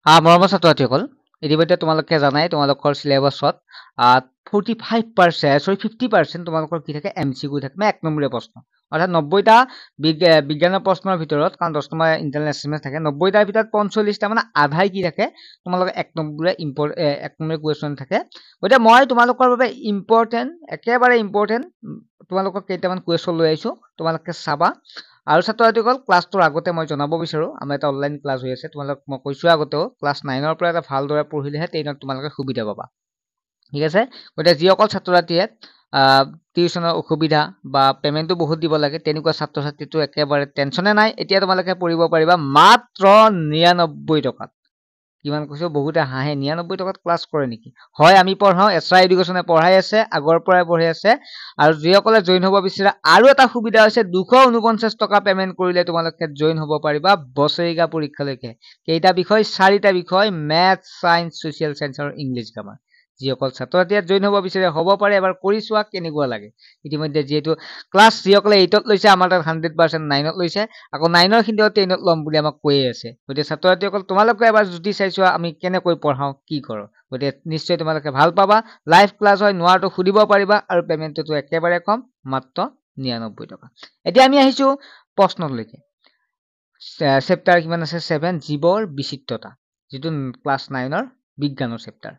মৰমৰ ছাত্ৰ-ছাত্ৰীসকল, ইতিমধ্যে তোমালোকে জানাই তোমালোকৰ চিলেবাছত 50% তোমালোকৰ কি থাকে MCQ থাকে মানে 1 নম্বৰীয়া প্ৰশ্ন। অৰ্থাৎ 90টা বিজ্ঞানৰ প্ৰশ্নৰ ভিতৰত কাৰণ 10 নম্বৰ ইন্টাৰনেল এছাইনমেন্ট থাকে 90টাৰ ভিতৰত 45টা মানে আধাই কি থাকে তোমালোকৰ 1 নম্বৰীয়া কুৱেশ্যন থাকে। গতিকে মই তোমালোকৰ বাবে একেবাৰে ইম্পৰ্টেন্ট তোমালোকৰ কেইটামান কুৱেশ্যন লৈ আহিছো তোমালোকে চাবা। আৰু ছাত্ৰ-ছাত্ৰীসকল ক্লাছটোৰ আগতে মই জনাব বিচাৰো আমাৰ এটা অনলাইন ক্লাছ হৈ আছে তোমালোক মই কৈছো আগতেও ক্লাছ 9ৰ পৰা এটা ভালদৰে পঢ়িলেহে 10ত তোমালোকে সুবিধা পাবা। ঠিক আছে গতিকে যিসকল ছাত্ৰ-ছাত্ৰীয়ে টিউচনৰ অসুবিধা বা পেমেন্টটো বহুত দিব লাগে তেনেকুৱা ছাত্ৰ-ছাত্ৰীটো একেবাৰে টেনচনে নাই এতিয়া তোমালোকে পঢ়িব পাৰিবা মাত্ৰ 99 টকাত। কিমান কৈছো বহুতে হাঁহে 99 টকাত ক্লাছ কৰে নেকি হয় আমি পঢ়াও এছআই এডুকেশ্যনে পঢ়াই আছে আগৰ পৰাই পঢ়াই আছে আৰু যিসকলে জইন হ'ব বিচাৰে আৰু এটা সুবিধা হৈছে 249 টকা পেমেন্ট কৰিলে তোমালোকে জইন হ'ব পাৰিবা বছৰিকা পৰীক্ষালৈকে কেইটা বিষয় 4টা বিষয় মেথ সায়েন্স সোশ্যাল সায়েন্স আৰু ইংলিশ গ্ৰামাৰ যিসকল ছাত্ৰ-ছাত্ৰীয়ে জইন হ'ব বিচাৰে হ'ব পাৰে এবাৰ কৰি চোৱা কেনেকুৱা লাগে ইতিমধ্যে যেহেতু ক্লাছ যিসকলে 8ত লৈছে আমাৰ তাত 100% 9ত লৈছে আকৌ 9ৰ খিনিও 10ত ল'ম বুলি আমাক কৈয়ে আছে গতিকে ছাত্ৰ-ছাত্ৰীসকল তোমালোকে এবাৰ জুতি চাইছোৱা আমি কেনেকৈ পঢ়াও কি কৰো গতিকে নিশ্চয় তোমালোকে ভাল পাবা লাইভ ক্লাছ হয় নোৱাৰটো সুধিব পাৰিবা আৰু পেমেন্টটো একেবাৰে কম মাত্ৰ 99 টকা এতিয়া আমি আহিছো প্ৰশ্নলৈকে চেপ্টাৰ কিমান আছে 7 জীৱৰ বিচিত্ৰতা যেটো ক্লাছ 9ৰ বিজ্ঞানৰ চেপ্টাৰ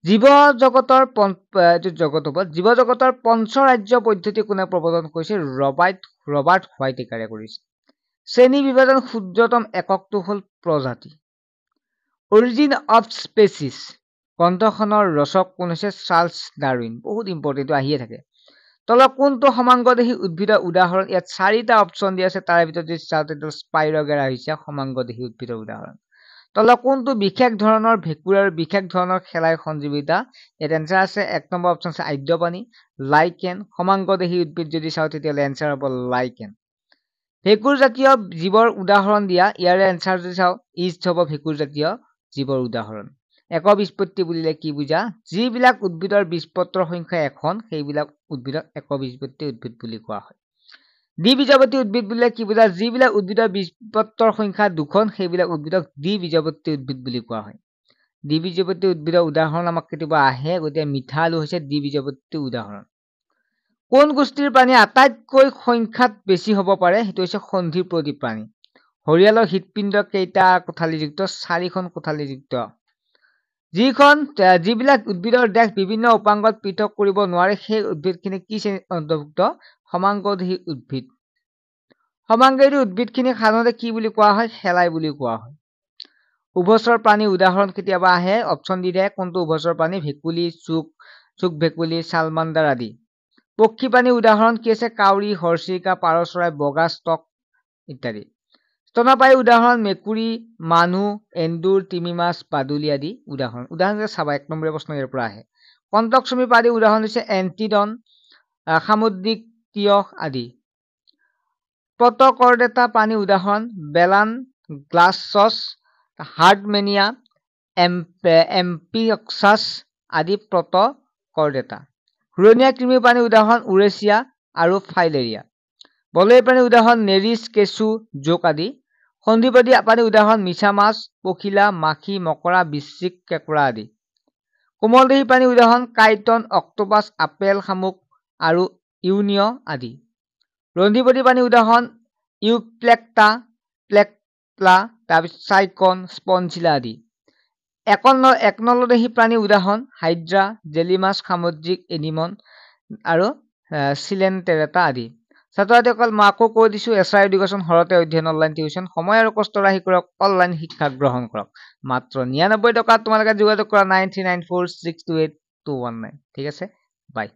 জীৱ জগতৰ পঞ্চৰাজ্য পদ্ধতি কোনে প্ৰৱৰ্তন কৰিছে ৰবাৰ্ট হোৱাইটেকাৰে কৰিছে শ্ৰেণী বিভাজন ক্ষুদ্ৰতম এককটো হ'ল প্ৰজাতি অৰিজিন অফ স্পেচিছ গ্ৰন্থখনৰ ৰচক কোন হৈছে চাৰ্লছ ডাৰউইন বহুত ইম্পৰ্টেন্ট আহিয়ে থাকে তলত কোনটো সমাংগদেহী উদ্ভিদৰ উদাহৰণ ইয়াত 4টা অপচন দিয়া আছে তাৰ ভিতৰত যদি চাওঁতে স্পাইৰগেৰা হৈছে সমাংগদেহী উদ্ভিদৰ উদাহৰণ তলত কোনটো বিশেষ ধৰণৰ ভেঁকুৰ আৰু বিশেষ ধৰণৰ খেলাই সঞ্জীৱিতা ইয়াত এনসাৰ আছে 1 নম্বৰ অপচন আছে আদ্যপানী লাইকেন সমাংগদেহী উদ্ভিদ যদি চাওঁ তেতিয়াহ'লে এনসাৰ হ'ব লাইকেন ভেঁকুৰ জাতীয় জীৱৰ উদাহৰণ দিয়া ইয়াৰে এনসাৰ যদি চাওঁ ইষ্ট হ'ব ভেঁকুৰ জাতীয় জীৱৰ উদাহৰণ একবীজপত্ৰী বুলিলে কি বুজা যিবিলাক উদ্ভিদৰ বীজপত্ৰৰ সংখ্যা এখন সেইবিলাক উদ্ভিদক একবীজপত্ৰী উদ্ভিদ বুলি কোৱা হয় দ্বিবীজপত্ৰী উদ্ভিদ বুলিলে কি বুজা যিবিলাক উদ্ভিদৰ বীজপত্ৰৰ সংখ্যা দুখন সেইবিলাক উদ্ভিদক দ্বিবীজপত্ৰী উদ্ভিদ বুলি কোৱা হয় দ্বিবীজপত্ৰী উদ্ভিদৰ উদাহৰণ আমাক কেতিয়াবা আহে গতিকে মিঠা আলু হৈছে দ্বিবীজপত্ৰী উদাহৰণ কোন গোষ্ঠীৰ প্ৰাণী আটাইতকৈ সংখ্যাত বেছি হ'ব পাৰে সেইটো হৈছে সন্ধিপ্ৰদী প্ৰাণী হৰিয়ালৰ হৃদপিণ্ড কেইটা কোঠালীযুক্ত 4খন কোঠালীযুক্ত যিবিলাক উদ্ভিদৰ দেহ বিভিন্ন উপাংগত পৃথক কৰিব নোৱাৰে সেই উদ্ভিদখিনি কি শ্ৰেণীত অন্তৰ্ভুক্ত সমাংগদেহী উদ্ভিদ সমাংগদেহী উদ্ভিদখিনি সাধাৰণতে কি বুলি কোৱা হয় শেলাই বুলি কোৱা হয় উভচৰ প্ৰাণী উদাহৰণ কেতিয়াবা আহে অপচন দি দিয়ে কোনটো উভচৰ প্ৰাণী ভেকুলী চুক ভেকুলী সালমান্দাৰ আদি পক্ষী প্ৰাণী উদাহৰণ কি আছে কাউৰী হৰচিৰিকা পাৰ চৰাই বগা ষ্টক ইত্যাদি স্তনপায়ী উদাহৰণ মেকুৰী মানুহ এন্দুৰ তিমি মাছ বাদুলি আদি উদাহৰণ চাবা 1 নম্বৰ প্ৰশ্ন ইয়াৰ পৰা আহে কণ্টকশ্ৰমী প্ৰাণী উদাহৰণ হৈছে এন্টিডন সামুদ্ৰিক তিয়হ আদি প্ৰটকৰ্ডেটা প্ৰাণী উদাহৰণ বেলান গ্লাছছ হাৰ্ডমেনিয়া এম্পিঅক্সাছ আদি প্ৰটকৰ্ডেটা ঘূৰণীয়া কৃমি প্ৰাণী উদাহৰণ উৰেচিয়া আৰু ফাইলেৰিয়া বলয় প্ৰাণী উদাহৰণ নেৰিছ কেঁচু জোক আদি সন্ধিপ্ৰদী প্ৰাণী উদাহৰণ মিছা মাছ পখিলা মাখি মকৰা বৃশ্চিক কেঁকোৰা আদি কোমলদেহী প্ৰাণী উদাহৰণ কাইটন অক্টোপাছ আপেল শামুক আৰু ইউনিয় আদি ৰন্ধ্ৰীপদী প্ৰাণী উদাহৰণ ইউপ্লেক্টা প্লেক্টলা তাৰপিছত চাইকন স্পঞ্জিলা আদি একনলদেহী প্ৰাণী উদাহৰণ হাইড্ৰা জেলিমাছ সামুদ্ৰিক এনিমন আৰু চিলেণ্টেৰেটা আদি ছাত্ৰ-ছাত্ৰীসকল মই আকৌ কৈ দিছো এছআই এডুকেশ্যন ঘৰতে অধ্যয়ন অনলাইন টিউচন সময় আৰু কষ্ট ৰাহি কৰক অনলাইন শিক্ষা গ্ৰহণ কৰক মাত্ৰ 99 টকাত তোমালোকে যোগাযোগ কৰা 9394628219 ঠিক আছে বাই